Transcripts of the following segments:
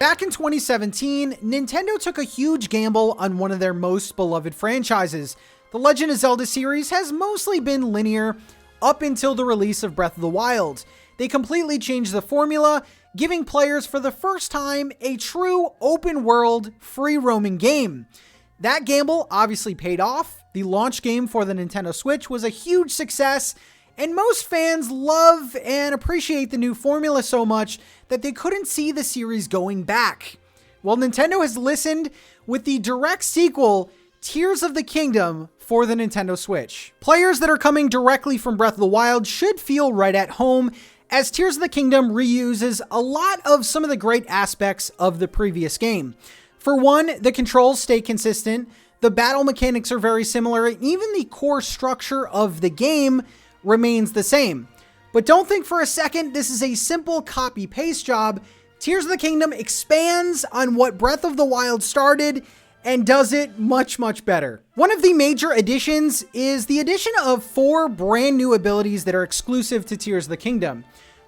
Back in 2017, Nintendo took a huge gamble on one of their most beloved franchises. The Legend of Zelda series has mostly been linear up until the release of Breath of the Wild. They completely changed the formula, giving players for the first time a true open-world, free-roaming game. That gamble obviously paid off. The launch game for the Nintendo Switch was a huge success, and most fans love and appreciate the new formula so much that they couldn't see the series going back. Well, Nintendo has listened with the direct sequel, Tears of the Kingdom, for the Nintendo Switch. Players that are coming directly from Breath of the Wild should feel right at home, as Tears of the Kingdom reuses a lot of some of the great aspects of the previous game. For one, the controls stay consistent, the battle mechanics are very similar, and even the core structure of the game remains the same. But don't think for a second this is a simple copy-paste job. Tears of the Kingdom expands on what Breath of the Wild started and does it much, much better. One of the major additions is the addition of 4 brand new abilities that are exclusive to Tears of the Kingdom.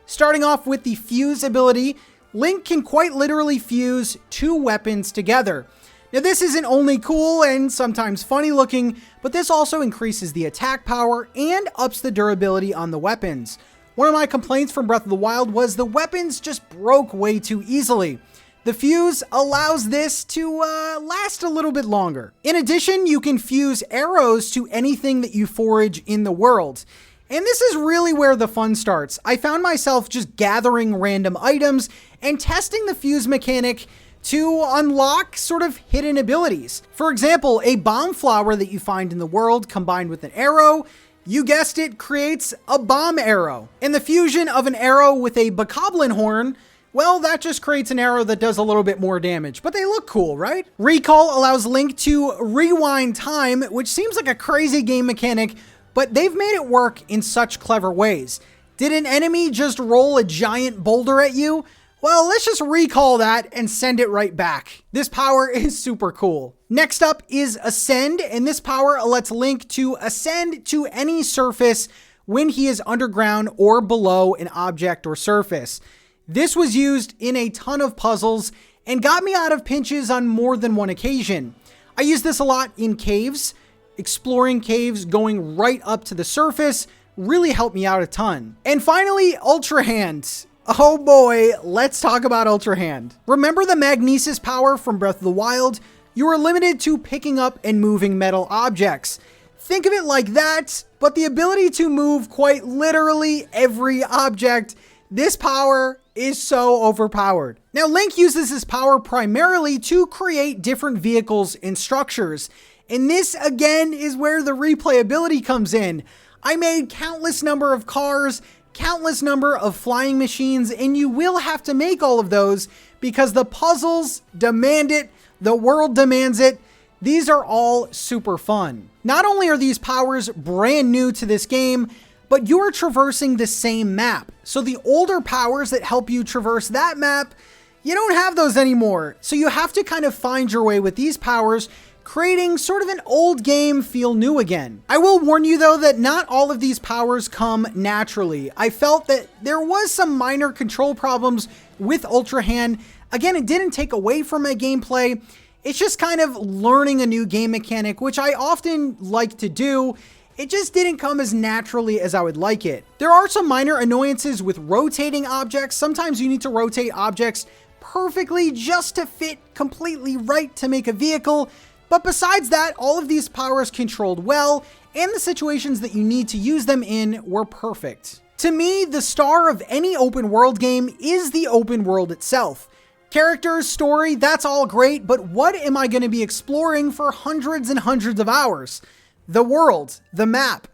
Starting off with the Fuse ability, Link can quite literally fuse 2 weapons together. Now this isn't only cool and sometimes funny looking, but this also increases the attack power and ups the durability on the weapons. One of my complaints from Breath of the Wild was the weapons just broke way too easily. The fuse allows this to last a little bit longer. In addition, you can fuse arrows to anything that you forage in the world. And this is really where the fun starts. I found myself just gathering random items and testing the fuse mechanic to unlock sort of hidden abilities. For example, a bomb flower that you find in the world combined with an arrow, you guessed it, creates a bomb arrow. And the fusion of an arrow with a bokoblin horn, well, that just creates an arrow that does a little bit more damage, but they look cool, right? Recall allows Link to rewind time, which seems like a crazy game mechanic, but they've made it work in such clever ways. Did an enemy just roll a giant boulder at you? Well, let's just recall that and send it right back. This power is super cool. Next up is Ascend, and this power lets Link to ascend to any surface when he is underground or below an object or surface. This was used in a ton of puzzles and got me out of pinches on more than one occasion. I use this a lot in caves. Exploring caves, going right up to the surface, really helped me out a ton. And finally, Ultra Hand. Oh boy, let's talk about Ultra Hand. Remember the Magnesis power from Breath of the Wild? You were limited to picking up and moving metal objects. Think of it like that, but the ability to move quite literally every object. This power is so overpowered. Now, Link uses this power primarily to create different vehicles and structures. And this, again, is where the replayability comes in. I made countless number of cars, countless number of flying machines, and you will have to make all of those because the puzzles demand it, the world demands it. These are all super fun. Not only are these powers brand new to this game, but you're traversing the same map. So the older powers that help you traverse that map, you don't have those anymore. So you have to kind of find your way with these powers, creating sort of an old game feel new again. I will warn you though that not all of these powers come naturally. I felt that there was some minor control problems with Ultra Hand. Again, it didn't take away from my gameplay. It's just kind of learning a new game mechanic, which I often like to do. It just didn't come as naturally as I would like it. There are some minor annoyances with rotating objects. Sometimes you need to rotate objects perfectly just to fit completely right to make a vehicle. But besides that, all of these powers controlled well, and the situations that you need to use them in were perfect. To me, the star of any open world game is the open world itself. Characters, story, that's all great, but what am I going to be exploring for hundreds and hundreds of hours? The world, the map.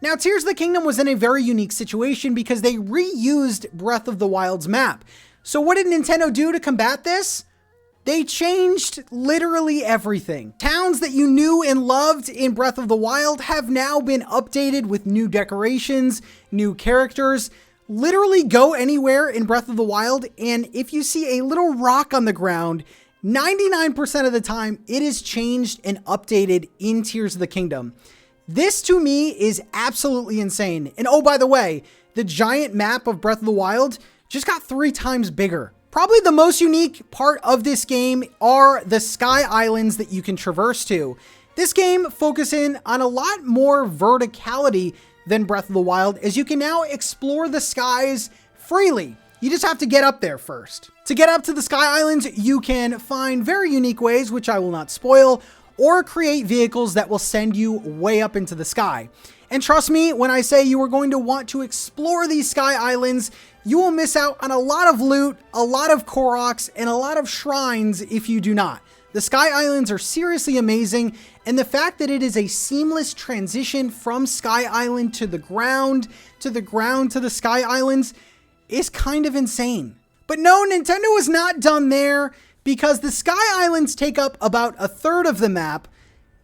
Now, Tears of the Kingdom was in a very unique situation because they reused Breath of the Wild's map. So what did Nintendo do to combat this? They changed literally everything. Towns that you knew and loved in Breath of the Wild have now been updated with new decorations, new characters. Literally go anywhere in Breath of the Wild, and if you see a little rock on the ground, 99% of the time it is changed and updated in Tears of the Kingdom. This to me is absolutely insane. And oh, by the way, the giant map of Breath of the Wild just got 3 times bigger. Probably the most unique part of this game are the sky islands that you can traverse to. This game focuses on a lot more verticality than Breath of the Wild, as you can now explore the skies freely. You just have to get up there first. To get up to the sky islands, you can find very unique ways, which I will not spoil, or create vehicles that will send you way up into the sky. And trust me when I say you are going to want to explore these sky islands, you will miss out on a lot of loot, a lot of Koroks, and a lot of shrines if you do not. The sky islands are seriously amazing, and the fact that it is a seamless transition from sky island to the ground, to the sky islands is kind of insane. But no, Nintendo is not done there, because the sky islands take up about a third of the map.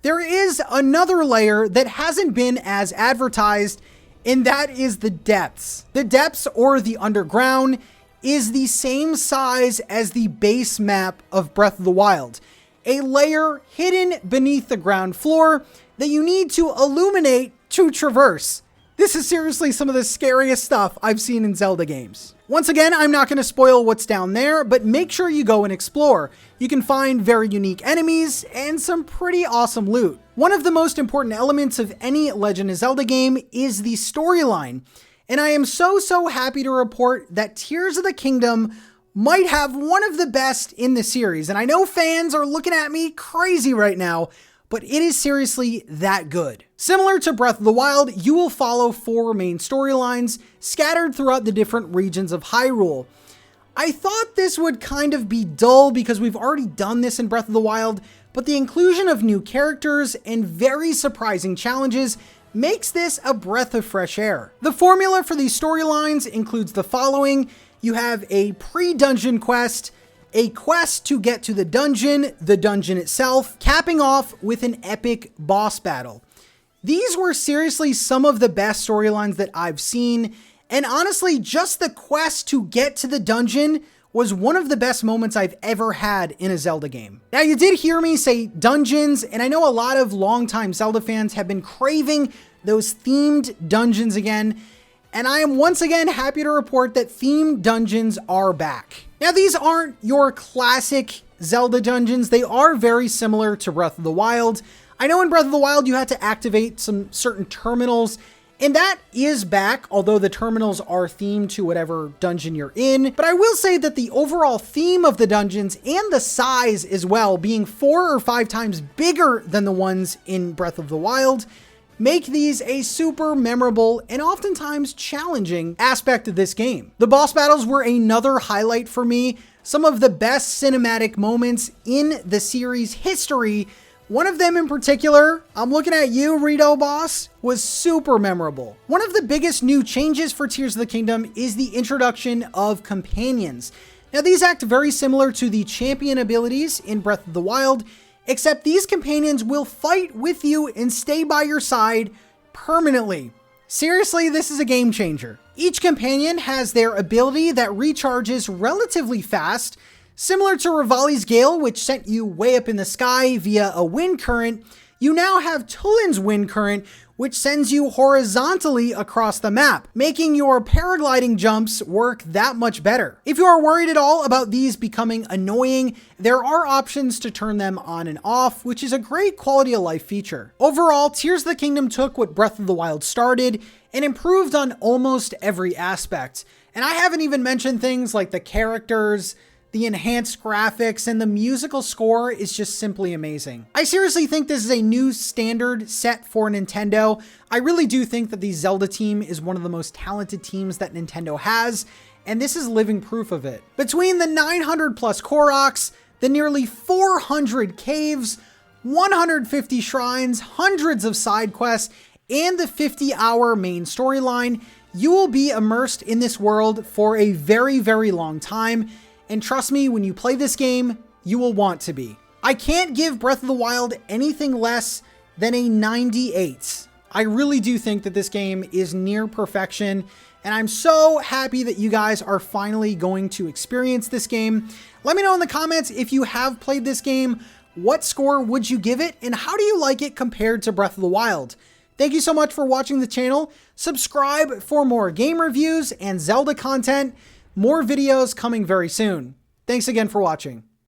There is another layer that hasn't been as advertised, and that is the depths. The depths, or the underground, is the same size as the base map of Breath of the Wild. A layer hidden beneath the ground floor that you need to illuminate to traverse. This is seriously some of the scariest stuff I've seen in Zelda games. Once again, I'm not going to spoil what's down there, but make sure you go and explore. You can find very unique enemies and some pretty awesome loot. One of the most important elements of any Legend of Zelda game is the storyline, and I am so happy to report that Tears of the Kingdom might have one of the best in the series. And I know fans are looking at me crazy right now, but it is seriously that good. Similar to Breath of the Wild, you will follow 4 main storylines scattered throughout the different regions of Hyrule. I thought this would kind of be dull because we've already done this in Breath of the Wild, but the inclusion of new characters and very surprising challenges makes this a breath of fresh air. The formula for these storylines includes the following. You have a pre-dungeon quest, a quest to get to the dungeon itself, capping off with an epic boss battle. These were seriously some of the best storylines that I've seen, and honestly, just the quest to get to the dungeon was one of the best moments I've ever had in a Zelda game. Now, you did hear me say dungeons, and I know a lot of longtime Zelda fans have been craving those themed dungeons again, and I am once again happy to report that themed dungeons are back. Now, these aren't your classic Zelda dungeons. They are very similar to Breath of the Wild. I know in Breath of the Wild you had to activate some certain terminals, and that is back, although the terminals are themed to whatever dungeon you're in. But I will say that the overall theme of the dungeons and the size as well, being 4 or 5 times bigger than the ones in Breath of the Wild, make these a super memorable and oftentimes challenging aspect of this game. The boss battles were another highlight for me. Some of the best cinematic moments in the series history. One of them in particular, I'm looking at you, Rito Boss, was super memorable. One of the biggest new changes for Tears of the Kingdom is the introduction of companions. Now, these act very similar to the champion abilities in Breath of the Wild, except these companions will fight with you and stay by your side permanently. Seriously, this is a game changer. Each companion has their ability that recharges relatively fast, similar to Rivali's Gale, which sent you way up in the sky via a wind current. You now have Tullin's wind current, which sends you horizontally across the map, making your paragliding jumps work that much better. If you are worried at all about these becoming annoying, there are options to turn them on and off, which is a great quality of life feature. Overall, Tears of the Kingdom took what Breath of the Wild started and improved on almost every aspect. And I haven't even mentioned things like the characters, the enhanced graphics, and the musical score is just simply amazing. I seriously think this is a new standard set for Nintendo. I really do think that the Zelda team is one of the most talented teams that Nintendo has, and this is living proof of it. Between the 900 plus Koroks, the nearly 400 caves, 150 shrines, hundreds of side quests, and the 50-hour main storyline, you will be immersed in this world for a very long time. And trust me, when you play this game, you will want to be. I can't give Breath of the Wild anything less than a 98. I really do think that this game is near perfection, and I'm so happy that you guys are finally going to experience this game. Let me know in the comments if you have played this game, what score would you give it, and how do you like it compared to Breath of the Wild? Thank you so much for watching the channel. Subscribe for more game reviews and Zelda content. More videos coming very soon. Thanks again for watching.